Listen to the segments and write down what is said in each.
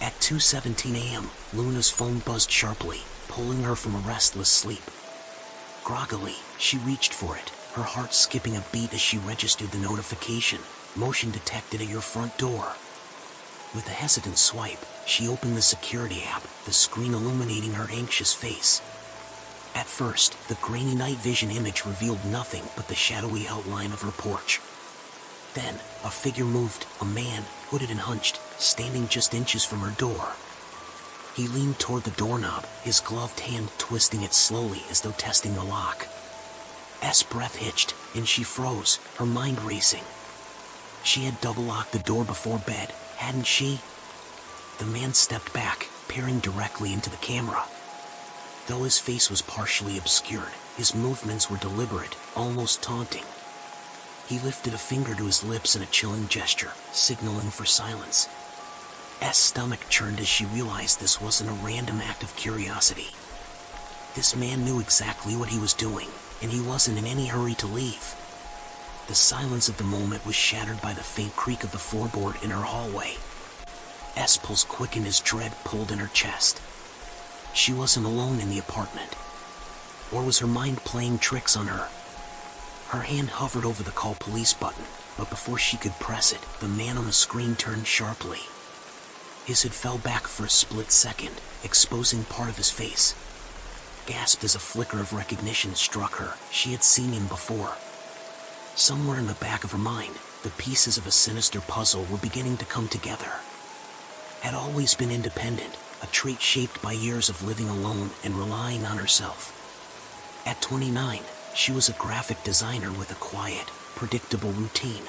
At 2:17 a.m., Luna's phone buzzed sharply, pulling her from a restless sleep. Groggily, she reached for it, her heart skipping a beat as she registered the notification. Motion detected at your front door. With a hesitant swipe, she opened the security app, the screen illuminating her anxious face. At first, the grainy night vision image revealed nothing but the shadowy outline of her porch. Then, a figure moved, a man, hooded and hunched, standing just inches from her door. He leaned toward the doorknob, his gloved hand twisting it slowly as though testing the lock. S' breath hitched, and she froze, her mind racing. She had double-locked the door before bed, hadn't she? The man stepped back, peering directly into the camera. Though his face was partially obscured, his movements were deliberate, almost taunting. He lifted a finger to his lips in a chilling gesture, signaling for silence. S' stomach churned as she realized this wasn't a random act of curiosity. This man knew exactly what he was doing, and he wasn't in any hurry to leave. The silence of the moment was shattered by the faint creak of the floorboard in her hallway. S' pulse quickened as dread pulled in her chest. She wasn't alone in the apartment. Or was her mind playing tricks on her? Her hand hovered over the call police button, but before she could press it, the man on the screen turned sharply. His head fell back for a split second, exposing part of his face. Gasped as a flicker of recognition struck her. She had seen him before. Somewhere in the back of her mind, the pieces of a sinister puzzle were beginning to come together. Had always been independent, a trait shaped by years of living alone and relying on herself. At 29, she was a graphic designer with a quiet, predictable routine.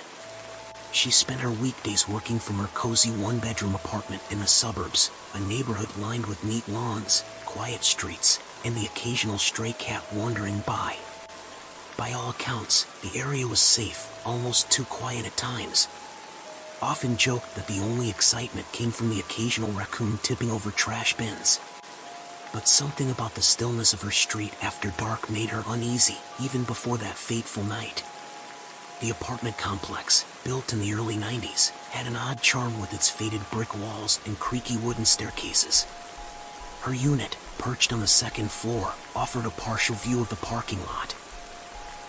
She spent her weekdays working from her cozy one-bedroom apartment in the suburbs, a neighborhood lined with neat lawns, quiet streets, and the occasional stray cat wandering by. By all accounts, the area was safe, almost too quiet at times. Often joked that the only excitement came from the occasional raccoon tipping over trash bins. But something about the stillness of her street after dark made her uneasy, even before that fateful night. The apartment complex, built in the early 90s, had an odd charm with its faded brick walls and creaky wooden staircases. Her unit, perched on the second floor, offered a partial view of the parking lot.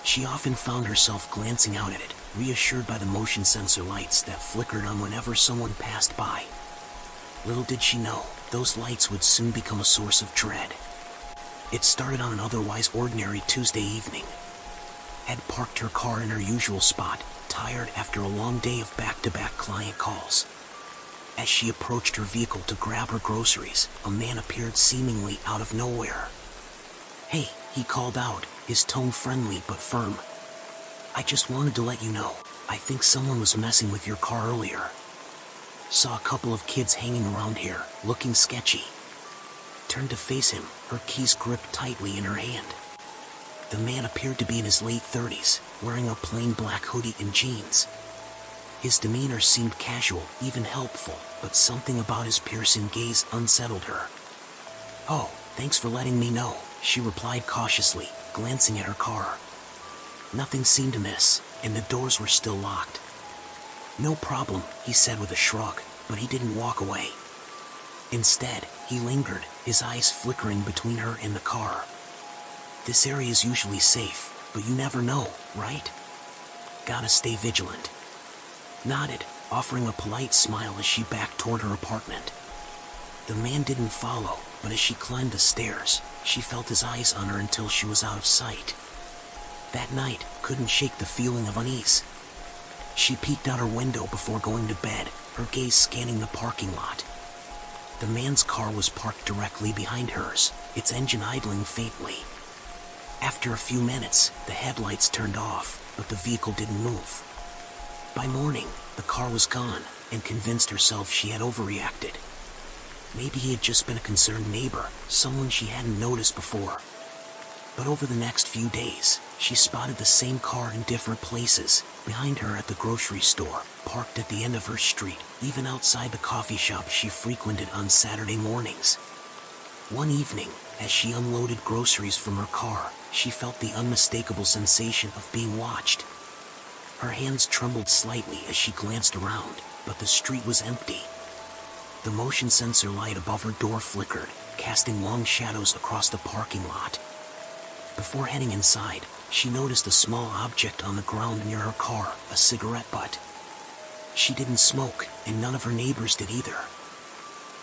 She often found herself glancing out at it, reassured by the motion sensor lights that flickered on whenever someone passed by. Little did she know, those lights would soon become a source of dread. It started on an otherwise ordinary Tuesday evening. Had parked her car in her usual spot, tired after a long day of back-to-back client calls. As she approached her vehicle to grab her groceries, a man appeared seemingly out of nowhere. "Hey," he called out, his tone friendly but firm. "I just wanted to let you know, I think someone was messing with your car earlier. Saw a couple of kids hanging around here, looking sketchy." Turned to face him, her keys gripped tightly in her hand. The man appeared to be in his late 30s, wearing a plain black hoodie and jeans. His demeanor seemed casual, even helpful, but something about his piercing gaze unsettled her. "Oh, thanks for letting me know," she replied cautiously, glancing at her car. Nothing seemed amiss, and the doors were still locked. "No problem," he said with a shrug, but he didn't walk away. Instead, he lingered, his eyes flickering between her and the car. "This area is usually safe, but you never know, right? Gotta stay vigilant." Nodded, offering a polite smile as she backed toward her apartment. The man didn't follow, but as she climbed the stairs, she felt his eyes on her until she was out of sight. That night couldn't shake the feeling of unease. She peeked out her window before going to bed, her gaze scanning the parking lot. The man's car was parked directly behind hers, its engine idling faintly. After a few minutes, the headlights turned off, but the vehicle didn't move. By morning, the car was gone, and convinced herself she had overreacted. Maybe he had just been a concerned neighbor, someone she hadn't noticed before. But over the next few days, she spotted the same car in different places, behind her at the grocery store, parked at the end of her street, even outside the coffee shop she frequented on Saturday mornings. One evening, as she unloaded groceries from her car, she felt the unmistakable sensation of being watched. Her hands trembled slightly as she glanced around, but the street was empty. The motion sensor light above her door flickered, casting long shadows across the parking lot. Before heading inside, she noticed a small object on the ground near her car, a cigarette butt. She didn't smoke, and none of her neighbors did either.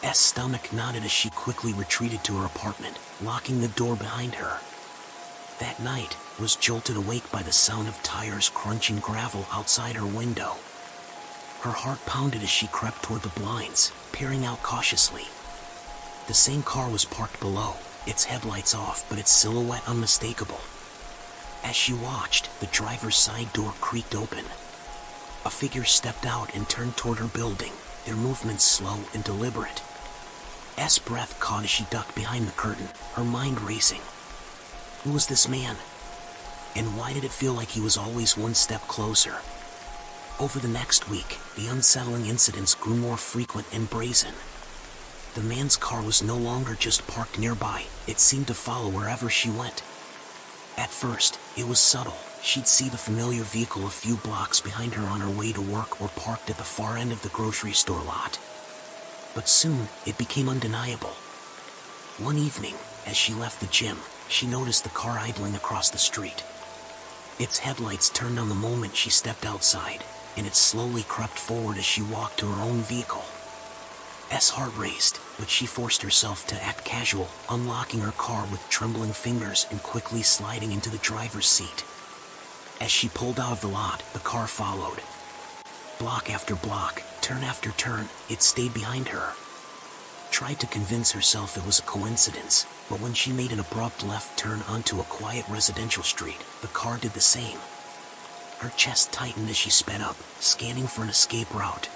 S' stomach knotted as she quickly retreated to her apartment, locking the door behind her. That night was jolted awake by the sound of tires crunching gravel outside her window. Her heart pounded as she crept toward the blinds, peering out cautiously. The same car was parked below, its headlights off but its silhouette unmistakable. As she watched, the driver's side door creaked open. A figure stepped out and turned toward her building, their movements slow and deliberate. S' breath caught as she ducked behind the curtain, her mind racing. Who was this man? And why did it feel like he was always one step closer? Over the next week, the unsettling incidents grew more frequent and brazen. The man's car was no longer just parked nearby, it seemed to follow wherever she went. At first, it was subtle. She'd see the familiar vehicle a few blocks behind her on her way to work or parked at the far end of the grocery store lot. But soon, it became undeniable. One evening, as she left the gym, she noticed the car idling across the street. Its headlights turned on the moment she stepped outside, and it slowly crept forward as she walked to her own vehicle. S' heart raced, but she forced herself to act casual, unlocking her car with trembling fingers and quickly sliding into the driver's seat. As she pulled out of the lot, the car followed. Block after block, turn after turn, it stayed behind her. Tried to convince herself it was a coincidence, but when she made an abrupt left turn onto a quiet residential street, the car did the same. Her chest tightened as she sped up, scanning for an escape route.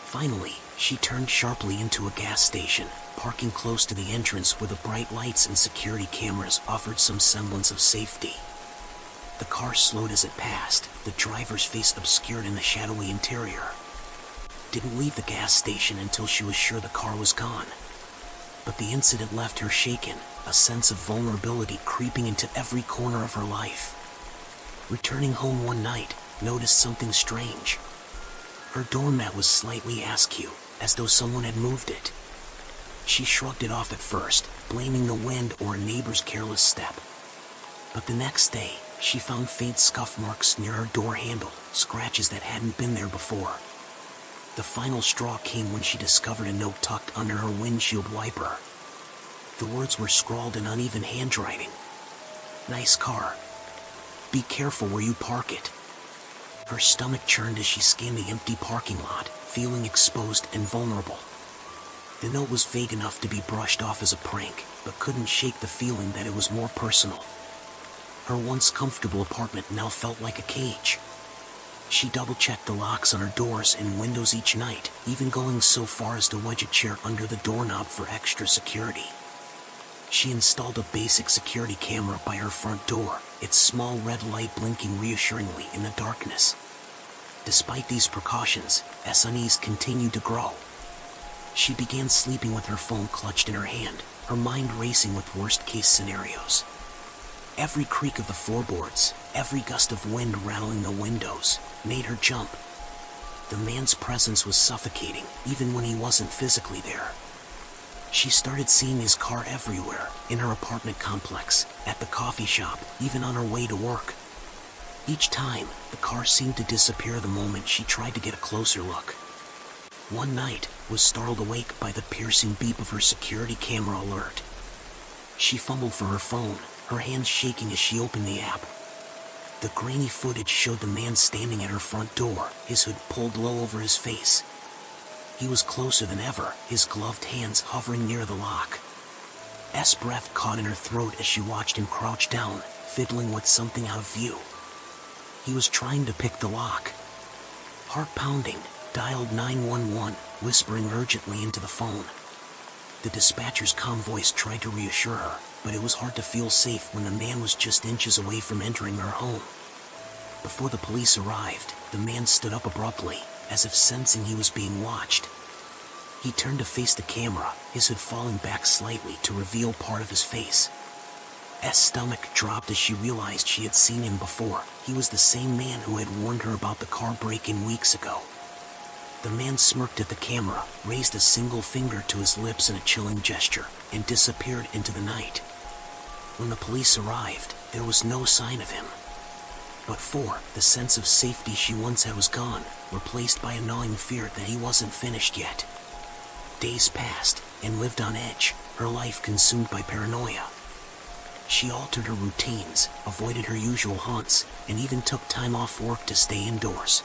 Finally, she turned sharply into a gas station, parking close to the entrance where the bright lights and security cameras offered some semblance of safety. The car slowed as it passed, the driver's face obscured in the shadowy interior. Didn't leave the gas station until she was sure the car was gone. But the incident left her shaken, a sense of vulnerability creeping into every corner of her life. Returning home one night, noticed something strange. Her doormat was slightly askew, as though someone had moved it. She shrugged it off at first, blaming the wind or a neighbor's careless step. But the next day, she found faint scuff marks near her door handle, scratches that hadn't been there before. The final straw came when she discovered a note tucked under her windshield wiper. The words were scrawled in uneven handwriting. "Nice car. Be careful where you park it." Her stomach churned as she scanned the empty parking lot, feeling exposed and vulnerable. The note was vague enough to be brushed off as a prank, but couldn't shake the feeling that it was more personal. Her once comfortable apartment now felt like a cage. She double-checked the locks on her doors and windows each night, even going so far as to wedge a chair under the doorknob for extra security. She installed a basic security camera by her front door, its small red light blinking reassuringly in the darkness. Despite these precautions, S' unease continued to grow. She began sleeping with her phone clutched in her hand, her mind racing with worst-case scenarios. Every creak of the floorboards, every gust of wind rattling the windows, made her jump. The man's presence was suffocating, even when he wasn't physically there. She started seeing his car everywhere, in her apartment complex, at the coffee shop, even on her way to work. Each time, the car seemed to disappear the moment she tried to get a closer look. One night, was startled awake by the piercing beep of her security camera alert. She fumbled for her phone, her hands shaking as she opened the app. The grainy footage showed the man standing at her front door, his hood pulled low over his face. He was closer than ever, his gloved hands hovering near the lock. S' breath caught in her throat as she watched him crouch down, fiddling with something out of view. He was trying to pick the lock. Heart pounding, dialed 911, whispering urgently into the phone. The dispatcher's calm voice tried to reassure her, but it was hard to feel safe when the man was just inches away from entering her home. Before the police arrived, the man stood up abruptly, as if sensing he was being watched. He turned to face the camera, his hood falling back slightly to reveal part of his face. S' stomach dropped as she realized she had seen him before. He was the same man who had warned her about the car break-in weeks ago. The man smirked at the camera, raised a single finger to his lips in a chilling gesture, and disappeared into the night. When the police arrived, there was no sign of him. But the sense of safety she once had was gone, replaced by a gnawing fear that he wasn't finished yet. Days passed, and lived on edge, her life consumed by paranoia. She altered her routines, avoided her usual haunts, and even took time off work to stay indoors.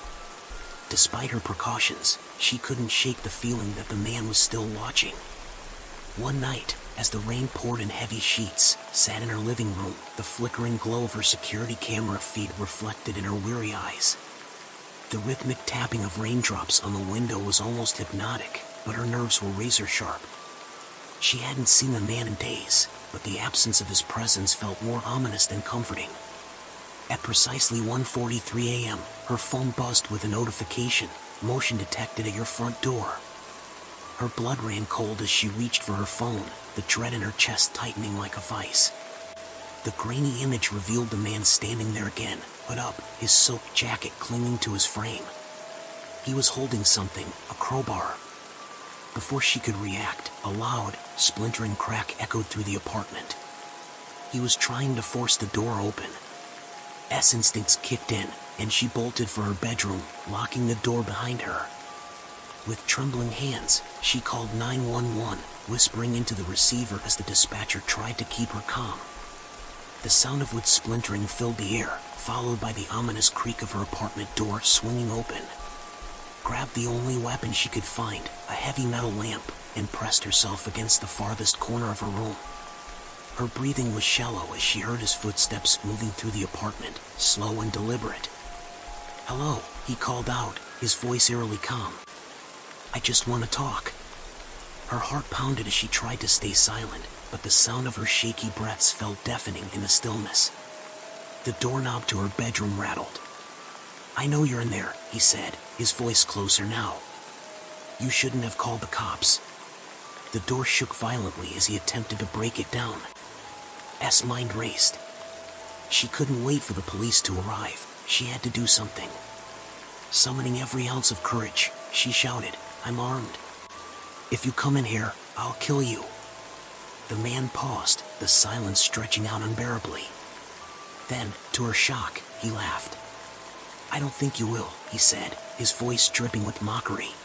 Despite her precautions, she couldn't shake the feeling that the man was still watching. One night, as the rain poured in heavy sheets, sat in her living room, the flickering glow of her security camera feed reflected in her weary eyes. The rhythmic tapping of raindrops on the window was almost hypnotic, but her nerves were razor sharp. She hadn't seen the man in days, but the absence of his presence felt more ominous than comforting. At precisely 1:43 a.m., her phone buzzed with a notification, "Motion detected at your front door." Her blood ran cold as she reached for her phone, the dread in her chest tightening like a vice. The grainy image revealed the man standing there again, hood up, his soaked jacket clinging to his frame. He was holding something, a crowbar. Before she could react, a loud, splintering crack echoed through the apartment. He was trying to force the door open. Instincts kicked in, and she bolted for her bedroom, locking the door behind her. With trembling hands, she called 911, whispering into the receiver as the dispatcher tried to keep her calm. The sound of wood splintering filled the air, followed by the ominous creak of her apartment door swinging open. Grabbed the only weapon she could find, a heavy metal lamp, and pressed herself against the farthest corner of her room. Her breathing was shallow as she heard his footsteps moving through the apartment, slow and deliberate. "Hello," he called out, his voice eerily calm. "I just want to talk." Her heart pounded as she tried to stay silent, but the sound of her shaky breaths felt deafening in the stillness. The doorknob to her bedroom rattled. "I know you're in there," he said, his voice closer now. "You shouldn't have called the cops." The door shook violently as he attempted to break it down. S mind raced. She couldn't wait for the police to arrive. She had to do something. Summoning every ounce of courage, she shouted, "I'm armed. If you come in here, I'll kill you." The man paused, the silence stretching out unbearably. Then, to her shock, he laughed. "I don't think you will," he said, his voice dripping with mockery.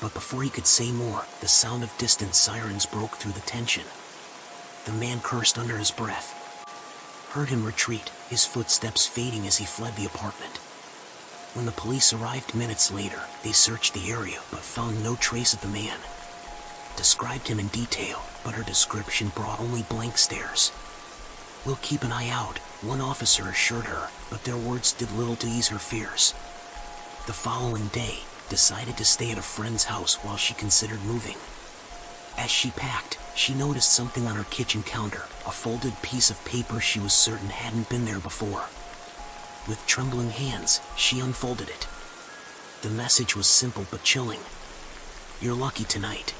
But before he could say more, the sound of distant sirens broke through the tension. The man cursed under his breath. Heard him retreat, his footsteps fading as he fled the apartment. When the police arrived minutes later, they searched the area but found no trace of the man. Described him in detail, but her description brought only blank stares. "We'll keep an eye out," one officer assured her, but their words did little to ease her fears. The following day, decided to stay at a friend's house while she considered moving. As she packed, she noticed something on her kitchen counter, a folded piece of paper she was certain hadn't been there before. With trembling hands, she unfolded it. The message was simple but chilling. "You're lucky tonight.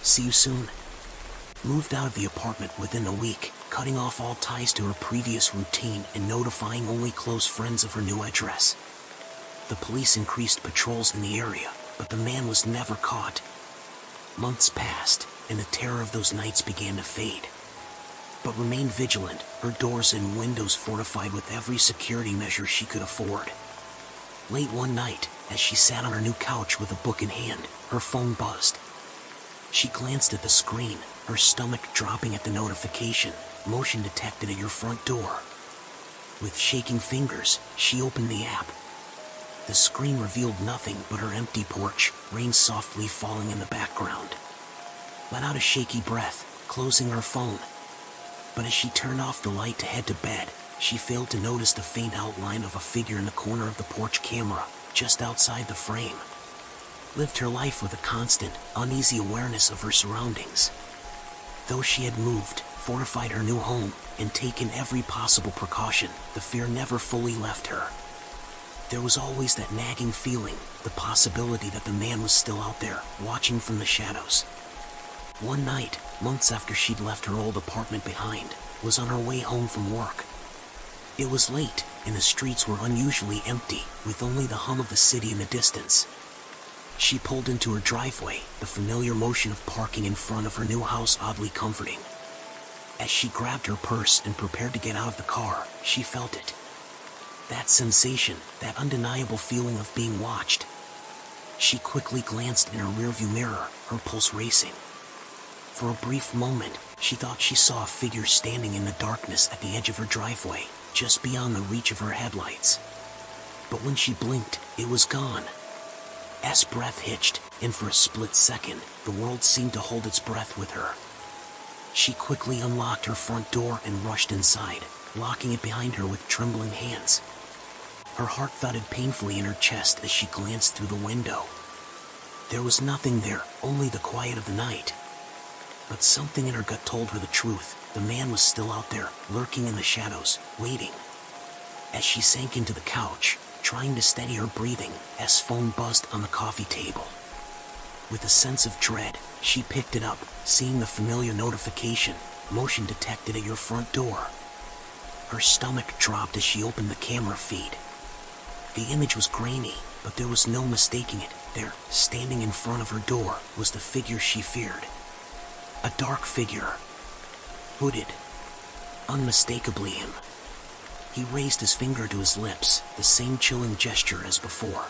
See you soon." Moved out of the apartment within a week, cutting off all ties to her previous routine and notifying only close friends of her new address. The police increased patrols in the area, but the man was never caught. Months passed, and the terror of those nights began to fade. But remained vigilant, her doors and windows fortified with every security measure she could afford. Late one night, as she sat on her new couch with a book in hand, her phone buzzed. She glanced at the screen, her stomach dropping at the notification, "Motion detected at your front door." With shaking fingers, she opened the app. The screen revealed nothing but her empty porch, rain softly falling in the background. Let out a shaky breath, closing her phone. But as she turned off the light to head to bed, she failed to notice the faint outline of a figure in the corner of the porch camera, just outside the frame. Lived her life with a constant, uneasy awareness of her surroundings. Though she had moved, fortified her new home, and taken every possible precaution, the fear never fully left her. There was always that nagging feeling, the possibility that the man was still out there, watching from the shadows. One night, months after she'd left her old apartment behind, was on her way home from work. It was late, and the streets were unusually empty, with only the hum of the city in the distance. She pulled into her driveway, the familiar motion of parking in front of her new house oddly comforting. As she grabbed her purse and prepared to get out of the car, she felt it. That sensation, that undeniable feeling of being watched. She quickly glanced in her rearview mirror, her pulse racing. For a brief moment, she thought she saw a figure standing in the darkness at the edge of her driveway, just beyond the reach of her headlights. But when she blinked, it was gone. S' breath hitched, and for a split second, the world seemed to hold its breath with her. She quickly unlocked her front door and rushed inside, locking it behind her with trembling hands. Her heart thudded painfully in her chest as she glanced through the window. There was nothing there, only the quiet of the night. But something in her gut told her the truth. The man was still out there, lurking in the shadows, waiting. As she sank into the couch, trying to steady her breathing, S' phone buzzed on the coffee table. With a sense of dread, she picked it up, seeing the familiar notification, motion detected at your front door. Her stomach dropped as she opened the camera feed. The image was grainy, but there was no mistaking it. There, standing in front of her door, was the figure she feared. A dark figure. Hooded. Unmistakably him. He raised his finger to his lips, the same chilling gesture as before.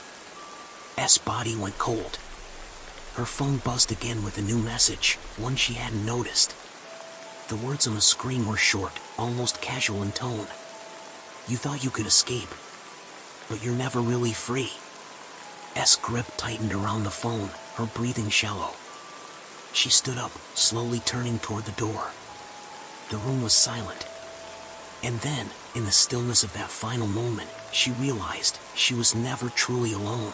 S' body went cold. Her phone buzzed again with a new message, one she hadn't noticed. The words on the screen were short, almost casual in tone. You thought you could escape, but you're never really free. S' grip tightened around the phone, her breathing shallow. She stood up, slowly turning toward the door. The room was silent. And then, in the stillness of that final moment, she realized she was never truly alone.